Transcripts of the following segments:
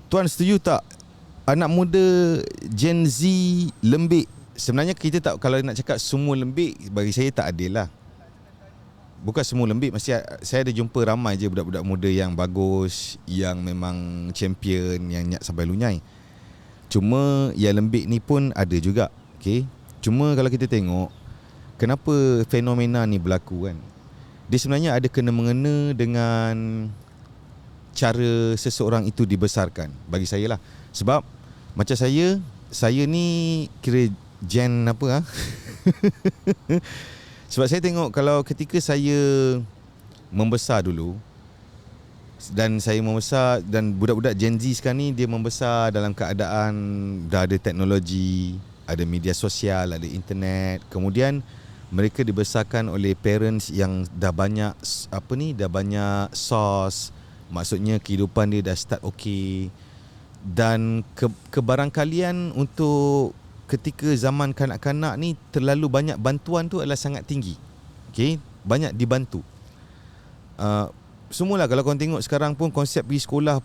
Tuan setuju tak anak muda Gen Z lembik? Sebenarnya kita tak, kalau nak cakap semua lembik, bagi saya tak adil lah. Bukan semua lembik, saya ada jumpa ramai je budak-budak muda yang bagus, yang memang champion, yang nyak sampai lunyai. Cuma yang lembik ni pun ada juga. Okay? Cuma kalau kita tengok kenapa fenomena ni berlaku kan, dia sebenarnya ada kena-mengena dengan cara seseorang itu dibesarkan, bagi saya lah. Sebab macam saya ni kira gen apa sebab saya tengok kalau ketika saya membesar dulu, dan saya membesar, dan budak-budak Gen Z sekarang ni dia membesar dalam keadaan dah ada teknologi, ada media sosial, ada internet. Kemudian mereka dibesarkan oleh parents yang dah banyak dah banyak source. Maksudnya kehidupan dia dah start okey. Dan kebarangkalian untuk ketika zaman kanak-kanak ni terlalu banyak bantuan tu adalah sangat tinggi. Okey, banyak dibantu. Semualah kalau korang tengok sekarang pun konsep pergi sekolah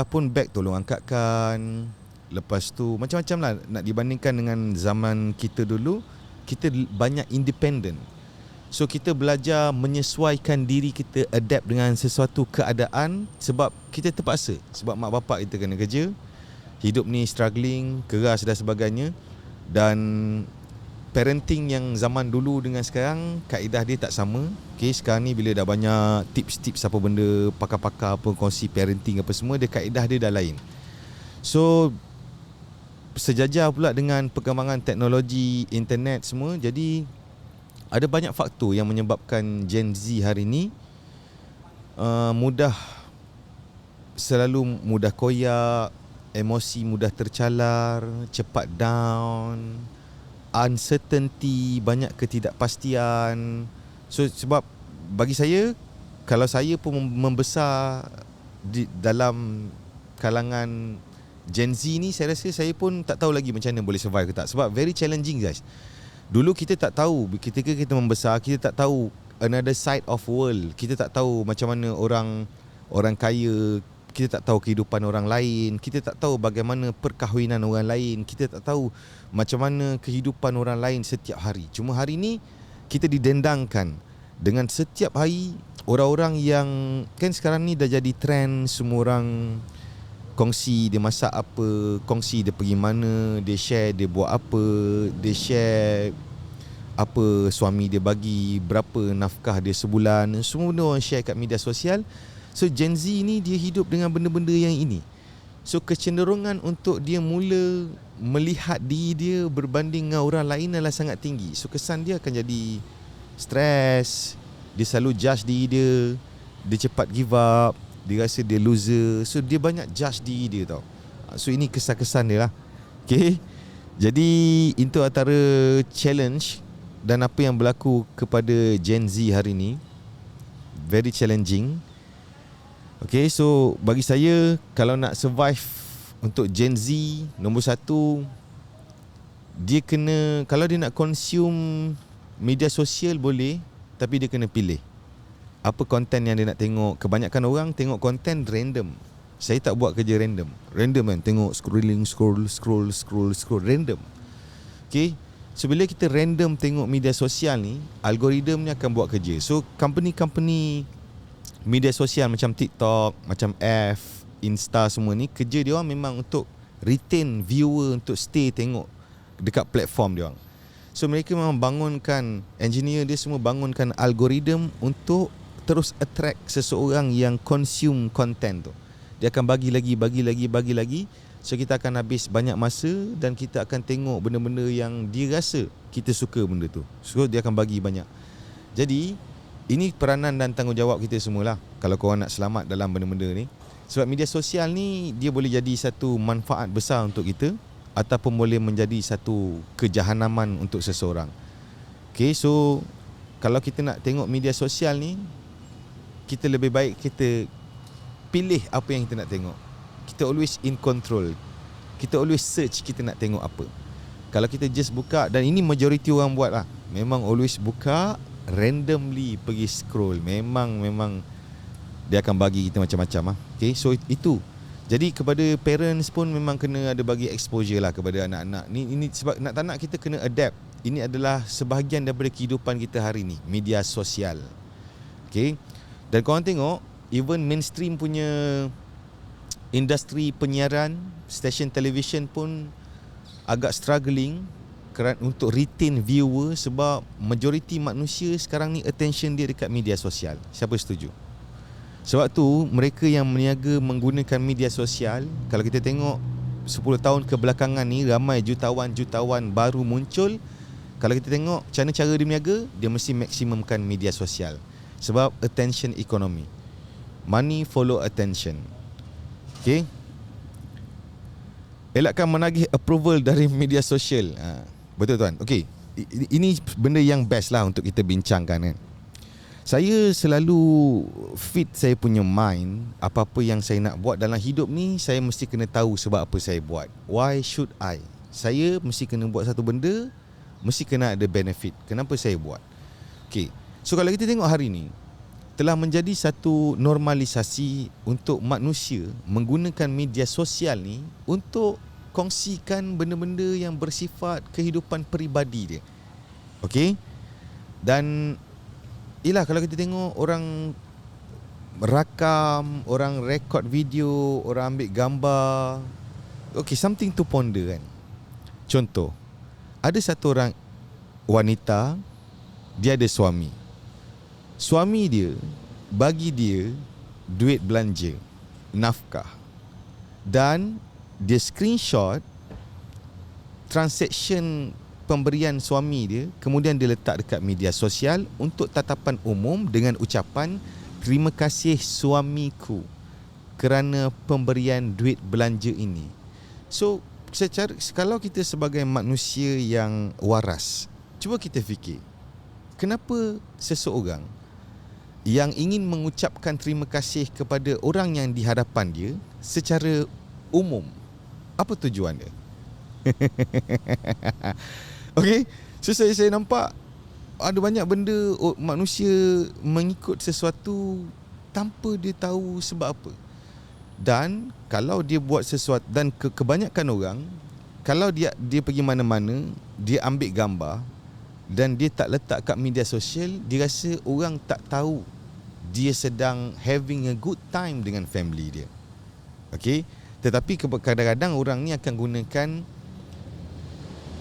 pun beg tolong angkatkan. Lepas tu macam-macam lah nak dibandingkan dengan zaman kita dulu. Kita banyak independent. So kita belajar menyesuaikan diri kita, adapt dengan sesuatu keadaan sebab kita terpaksa. Sebab mak bapak kita kena kerja, hidup ni struggling, keras dan sebagainya. Dan parenting yang zaman dulu dengan sekarang, kaedah dia tak sama. Okay, sekarang ni bila dah banyak tips-tips apa benda, pakar-pakar apa kongsi parenting apa semua, dia kaedah dia dah lain. So sejajar pula dengan perkembangan teknologi, internet semua. Jadi ada banyak faktor yang menyebabkan Gen Z hari ni selalu mudah koyak, emosi mudah tercalar, cepat down, uncertainty, banyak ketidakpastian. So sebab bagi saya, kalau saya pun membesar dalam kalangan Gen Z ni, saya rasa saya pun tak tahu lagi macam mana boleh survive ke tak. Sebab very challenging guys. Dulu kita tak tahu, ketika kita membesar, kita tak tahu another side of world. Kita tak tahu macam mana orang kaya, kita tak tahu kehidupan orang lain, kita tak tahu bagaimana perkahwinan orang lain, kita tak tahu macam mana kehidupan orang lain setiap hari. Cuma hari ni kita didendangkan dengan setiap hari orang-orang yang kan sekarang ni dah jadi trend, semua orang kongsi dia masak apa, kongsi dia pergi mana, dia share dia buat apa, dia share apa suami dia bagi, berapa nafkah dia sebulan, semua benda orang share kat media sosial. So Gen Z ni dia hidup dengan benda-benda yang ini. So kecenderungan untuk dia mula melihat diri dia berbanding dengan orang lain adalah sangat tinggi. So kesan dia akan jadi stres, dia selalu judge diri dia, dia cepat give up, dia rasa dia loser. So dia banyak judge diri dia tau. So ini kesan-kesan dia lah. Okay, jadi itu antara challenge dan apa yang berlaku kepada Gen Z hari ni. Very challenging. Okay, so bagi saya, kalau nak survive untuk Gen Z, nombor satu, dia kena, kalau dia nak consume media sosial boleh, tapi dia kena pilih apa konten yang dia nak tengok. Kebanyakan orang tengok konten random. Saya tak buat kerja random kan, tengok scroll random. Okay, so bila kita random tengok media sosial ni, algoritma ni akan buat kerja. So company media sosial macam TikTok, macam F, Insta semua ni, kerja dia orang memang untuk retain viewer, untuk stay tengok dekat platform dia orang. So mereka memang bangunkan, engineer dia semua bangunkan algoritma untuk terus attract seseorang yang consume content tu. Dia akan bagi lagi. So kita akan habis banyak masa dan kita akan tengok benda-benda yang dia rasa kita suka benda tu. So dia akan bagi banyak. Jadi ini peranan dan tanggungjawab kita semualah kalau korang nak selamat dalam benda-benda ni. Sebab media sosial ni dia boleh jadi satu manfaat besar untuk kita ataupun boleh menjadi satu kejahanaman untuk seseorang. Okay, so kalau kita nak tengok media sosial ni, kita lebih baik kita pilih apa yang kita nak tengok. Kita always in control. Kita always search kita nak tengok apa. Kalau kita just buka, dan ini majoriti orang buat lah, memang always buka, randomly pergi scroll. Memang dia akan bagi kita macam-macam lah. Okay, so itu. Jadi kepada parents pun memang kena ada bagi exposure lah kepada anak-anak. Ini sebab nak tak nak kita kena adapt. Ini adalah sebahagian daripada kehidupan kita hari ni, media sosial. Okay. Dan korang tengok, even mainstream punya industri penyiaran, stesen television pun agak struggling untuk retain viewer sebab majoriti manusia sekarang ni attention dia dekat media sosial. Siapa setuju? Sebab tu mereka yang meniaga menggunakan media sosial, kalau kita tengok 10 tahun kebelakangan ni ramai jutawan-jutawan baru muncul. Kalau kita tengok cara dia berniaga, dia mesti maksimumkan media sosial. Sebab attention economy. Money follow attention. Okay. Elakkan menagih approval dari media sosial. Betul tuan. Okay. Ini benda yang best lah untuk kita bincangkan kan. Saya selalu fit saya punya mind. Apa-apa yang saya nak buat dalam hidup ni, saya mesti kena tahu sebab apa saya buat. Why should I? Saya mesti kena buat satu benda, mesti kena ada benefit. Kenapa saya buat? Okay. So kalau kita tengok hari ni, telah menjadi satu normalisasi untuk manusia menggunakan media sosial ni untuk kongsikan benda-benda yang bersifat kehidupan peribadi dia. Okay. Dan yelah, kalau kita tengok orang rakam, orang rekod video, orang ambil gambar. Okay, something to ponder kan. Contoh, ada satu orang wanita, dia ada suami. Suami dia bagi dia duit belanja, nafkah. Dan dia screenshot transaction pemberian suami dia, kemudian dia letak dekat media sosial untuk tatapan umum dengan ucapan, terima kasih suamiku kerana pemberian duit belanja ini. So kalau kita sebagai manusia yang waras, cuba kita fikir, kenapa seseorang yang ingin mengucapkan terima kasih kepada orang yang di hadapan dia secara umum, apa tujuan dia? Okay. So saya nampak ada banyak benda manusia mengikut sesuatu tanpa dia tahu sebab apa. Dan kalau dia buat sesuatu, dan kebanyakan orang, kalau dia pergi mana-mana, dia ambil gambar dan dia tak letak kat media sosial, dia rasa orang tak tahu dia sedang having a good time dengan family dia. Okay. Tetapi kadang-kadang orang ni akan gunakan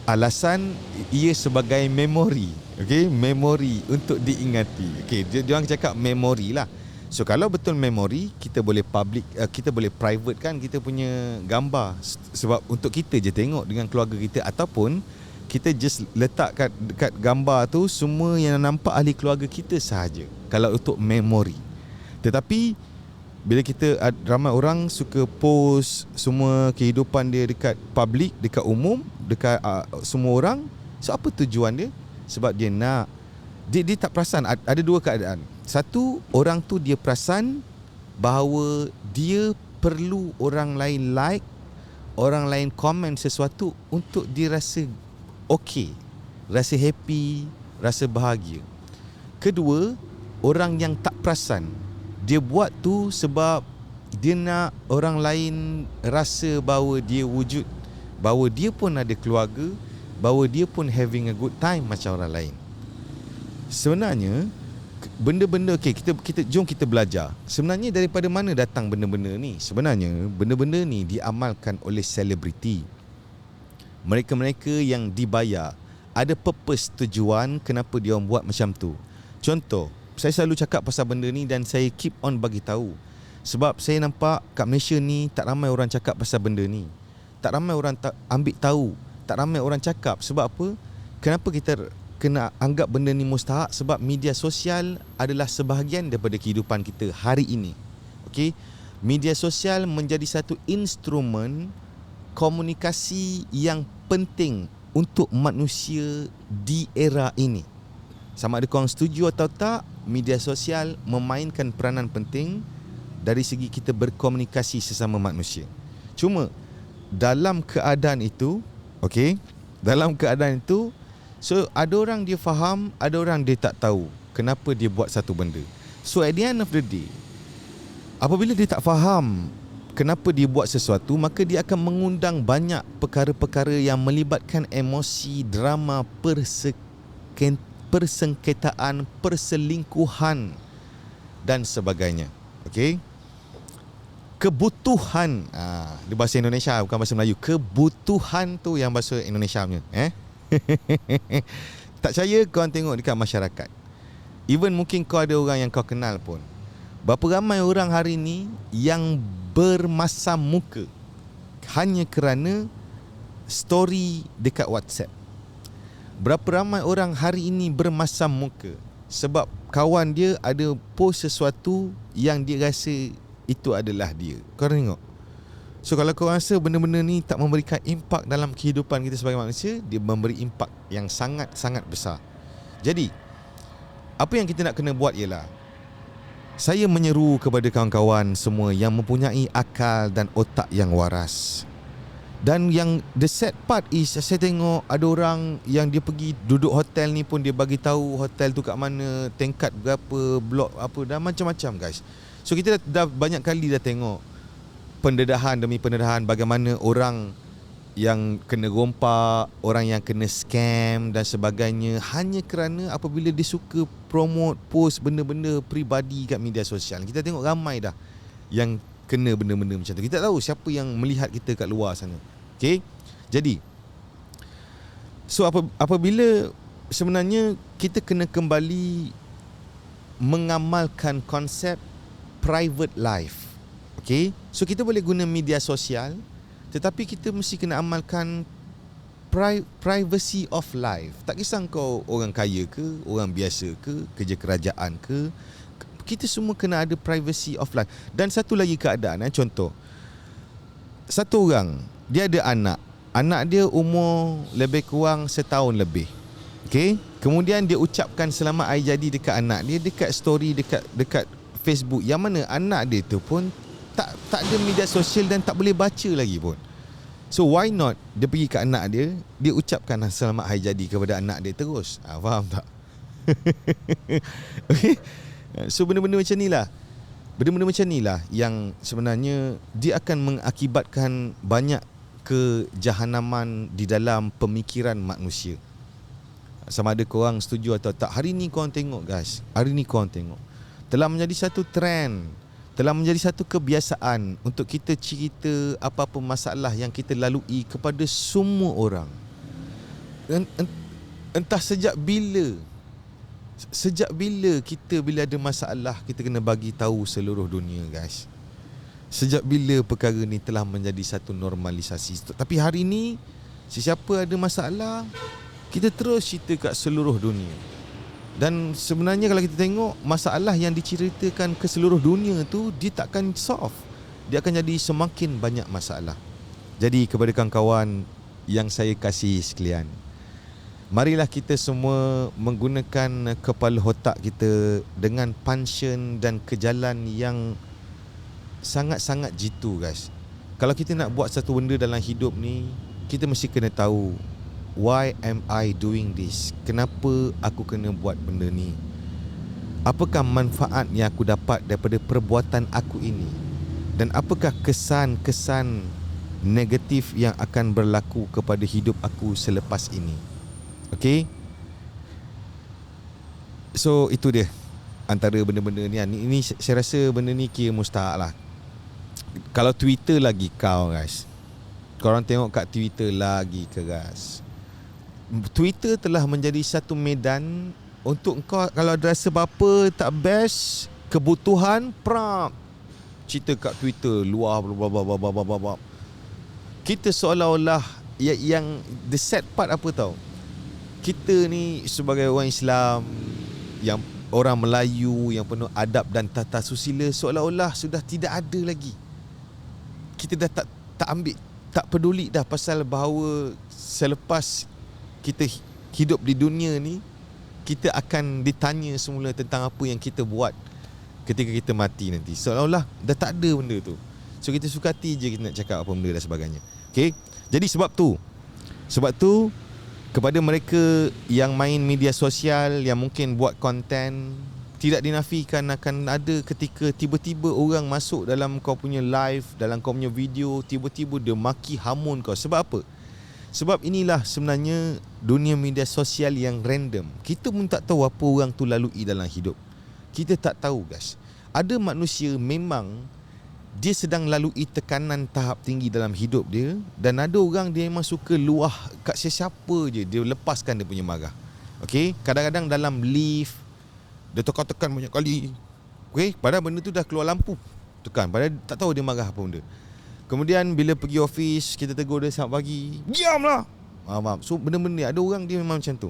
alasan ia sebagai memori. Okay, memori untuk diingati. Okay, dia orang cakap memori lah. So kalau betul memori, kita boleh public, kita boleh private kan kita punya gambar, sebab untuk kita je tengok dengan keluarga kita, ataupun kita just letak dekat gambar tu semua yang nampak ahli keluarga kita sahaja, kalau untuk memori. Tetapi bila kita, ramai orang suka post semua kehidupan dia dekat public, dekat umum, dekat semua orang. So apa tujuan dia? Sebab dia nak, dia tak perasan. Ada dua keadaan. Satu, orang tu dia perasan bahawa dia perlu orang lain like, orang lain komen sesuatu untuk dia rasa okay, rasa happy, rasa bahagia. Kedua, orang yang tak perasan, dia buat tu sebab dia nak orang lain rasa bahawa dia wujud, bahawa dia pun ada keluarga, bahawa dia pun having a good time macam orang lain. Sebenarnya benda-benda, okay, jom kita belajar. Sebenarnya daripada mana datang benda-benda ni? Sebenarnya benda-benda ni diamalkan oleh selebriti. Mereka-mereka yang dibayar, ada purpose, tujuan kenapa dia orang buat macam tu. Contoh, saya selalu cakap pasal benda ni dan saya keep on bagi tahu. Sebab saya nampak kat Malaysia ni tak ramai orang cakap pasal benda ni. Tak ramai orang ambil tahu. Tak ramai orang cakap. Sebab apa? Kenapa kita kena anggap benda ni mustahak? Sebab media sosial adalah sebahagian daripada kehidupan kita hari ini. Okay? Media sosial menjadi satu instrumen komunikasi yang penting untuk manusia di era ini. Sama ada korang setuju atau tak, media sosial memainkan peranan penting dari segi kita berkomunikasi sesama manusia. Cuma dalam keadaan itu, okay, dalam keadaan itu, so ada orang dia faham, ada orang dia tak tahu kenapa dia buat satu benda. So at the end of the day, apabila dia tak faham kenapa dia buat sesuatu, maka dia akan mengundang banyak perkara-perkara yang melibatkan emosi, drama, persengketaan, perselingkuhan dan sebagainya. Okey? Kebutuhan, di bahasa Indonesia bukan bahasa Melayu. Kebutuhan tu yang bahasa Indonesia punya. Tak percaya, kau tengok dekat masyarakat. Even mungkin kau ada orang yang kau kenal pun. Berapa ramai orang hari ni yang bermasam muka hanya kerana story dekat WhatsApp. Berapa ramai orang hari ini bermasam muka sebab kawan dia ada post sesuatu yang dia rasa itu adalah dia. Kau tengok. So kalau kau rasa benda-benda ni tak memberikan impak dalam kehidupan kita sebagai manusia, dia memberi impak yang sangat-sangat besar. Jadi apa yang kita nak kena buat ialah, saya menyeru kepada kawan-kawan semua yang mempunyai akal dan otak yang waras. Dan yang the sad part is, saya tengok ada orang yang dia pergi duduk hotel ni pun dia bagi tahu hotel tu kat mana, tingkat berapa, blok apa, dan macam-macam guys. So kita dah banyak kali dah tengok pendedahan demi pendedahan, bagaimana orang yang kena rompak, orang yang kena scam dan sebagainya, hanya kerana apabila dia suka promote, post benda-benda peribadi kat media sosial. Kita tengok ramai dah yang kena benda-benda macam tu. Kita tak tahu siapa yang melihat kita kat luar sana. Okay? Jadi apabila sebenarnya kita kena kembali mengamalkan konsep private life. Okay? So kita boleh guna media sosial, tetapi kita mesti kena amalkan privacy of life. Tak kisah kau orang kaya ke, orang biasa ke, kerja kerajaan ke, kita semua kena ada privacy of life. Dan satu lagi keadaan, contoh, satu orang, dia ada anak dia umur lebih kurang setahun lebih. Okay? Kemudian dia ucapkan selamat hari jadi dekat anak dia, dekat story, dekat Facebook, yang mana anak dia tu pun tak ada media sosial dan tak boleh baca lagi pun. So why not dia pergi ke anak dia, dia ucapkan selamat hari jadi kepada anak dia terus. Faham tak? Okay? So benda-benda macam ni lah, benda-benda macam ni lah yang sebenarnya dia akan mengakibatkan banyak kejahanaman di dalam pemikiran manusia. Sama ada korang setuju atau tak. Hari ni korang tengok guys, hari ni korang tengok, telah menjadi satu trend, telah menjadi satu kebiasaan untuk kita cerita apa-apa masalah yang kita lalui kepada semua orang. Entah sejak bila kita bila ada masalah, kita kena bagi tahu seluruh dunia guys. Sejak bila perkara ni telah menjadi satu normalisasi. Tapi hari ni sesiapa ada masalah, kita terus cerita kat seluruh dunia. Dan sebenarnya kalau kita tengok, masalah yang diceritakan ke seluruh dunia tu, dia takkan solve. Dia akan jadi semakin banyak masalah. Jadi kepada kawan-kawan yang saya kasih sekalian, marilah kita semua menggunakan kepala otak kita dengan passion dan kejalan yang sangat-sangat jitu guys. Kalau kita nak buat satu benda dalam hidup ni, kita mesti kena tahu, why am I doing this? Kenapa aku kena buat benda ni? Apakah manfaat yang aku dapat daripada perbuatan aku ini? Dan apakah kesan-kesan negatif yang akan berlaku kepada hidup aku selepas ini? Okay? So itu dia antara benda-benda ni. Ini saya rasa benda ni kira mustahak lah. Kalau Twitter lagi kau guys, korang tengok kat Twitter lagi keras. Twitter telah menjadi satu medan untuk kau kalau ada rasa apa tak best, kebutuhan, cerita kat Twitter luar bla. Kita seolah-olah yang the sad part apa tau? Kita ni sebagai orang Islam, yang orang Melayu yang penuh adab dan tata susila, seolah-olah sudah tidak ada lagi. Kita dah tak ambil, tak peduli dah pasal bahawa selepas kita hidup di dunia ni, kita akan ditanya semula tentang apa yang kita buat ketika kita mati nanti. Seolah-olah dah tak ada benda tu. So kita sukati je kita nak cakap apa benda dan sebagainya. Okay? Jadi sebab tu kepada mereka yang main media sosial, yang mungkin buat konten, tidak dinafikan akan ada ketika tiba-tiba orang masuk dalam kau punya live, dalam kau punya video, tiba-tiba dia maki hamun kau. Sebab apa? Sebab inilah sebenarnya dunia media sosial yang random. Kita pun tak tahu apa orang tu lalui dalam hidup. Kita tak tahu guys. Ada manusia memang dia sedang lalui tekanan tahap tinggi dalam hidup dia, dan ada orang dia memang suka luah kat sesiapa je, dia lepaskan dia punya marah. Okey, kadang-kadang dalam lift dia tekan-tekan banyak kali. Okey, padahal benda tu dah keluar lampu. Tekan, padahal tak tahu dia marah apa benda. Kemudian bila pergi office, kita tegur dia selamat pagi, diamlah. Maaf. So benda-benda ada orang dia memang macam tu.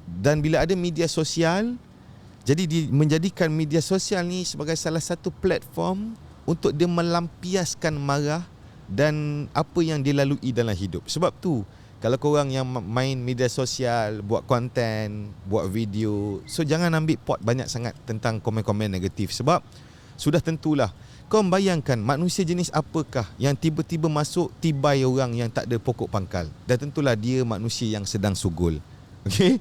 Dan bila ada media sosial, jadi dia menjadikan media sosial ni sebagai salah satu platform untuk dia melampiaskan marah dan apa yang dia lalui dalam hidup. Sebab tu kalau korang yang main media sosial, buat konten, buat video, so jangan ambil pot banyak sangat tentang komen-komen negatif. Sebab sudah tentulah kau bayangkan manusia jenis apakah yang tiba-tiba masuk tibai orang yang tak ada pokok pangkal. Dan tentulah dia manusia yang sedang sugul. Okey.